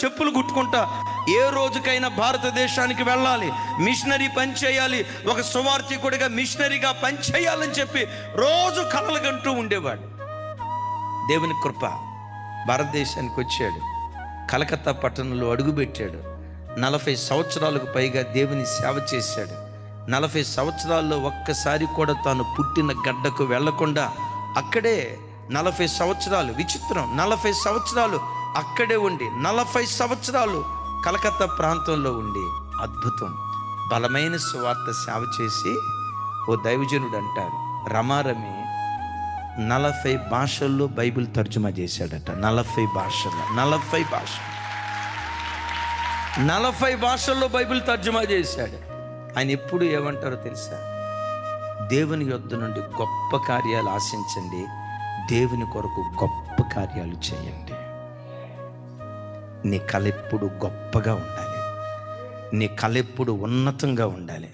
చెప్పులు కుట్టుకుంటా ఏ రోజుకైనా భారతదేశానికి వెళ్ళాలి, మిషనరీ పని చేయాలి, ఒక సువార్థికుడిగా మిషనరీగా పని చేయాలని చెప్పి రోజు కలలుగంటూ ఉండేవాడు. దేవుని కృప, భారతదేశానికి వచ్చాడు, కలకత్తా పట్టణంలో అడుగుపెట్టాడు. 40 సంవత్సరాలకు పైగా దేవుని సేవ చేశాడు. 40 సంవత్సరాల్లో ఒక్కసారి కూడా తాను పుట్టిన గడ్డకు వెళ్లకుండా అక్కడే 40 సంవత్సరాలు, విచిత్రం, 40 సంవత్సరాలు అక్కడే ఉండి 40 సంవత్సరాలు కలకత్తా ప్రాంతంలో ఉండి అద్భుతం, బలమైన సువార్త సేవ చేసి ఓ దైవజనుడు అంటారు, రమారమి 40 భాషల్లో బైబిల్ తర్జుమా చేశాడట. 40 భాషల్లో, 40 భాషల్లో బైబిల్ తర్జుమా చేశాడు. ఆయన ఎప్పుడు ఏమంటారో తెలుసా? దేవుని యొద్ద నుండి గొప్ప కార్యాలు ఆశించండి, దేవుని కొరకు గొప్ప కార్యాలు చేయండి. నీ కళ ఎప్పుడు గొప్పగా ఉండాలి, నీ కళ ఎప్పుడు ఉన్నతంగా ఉండాలి.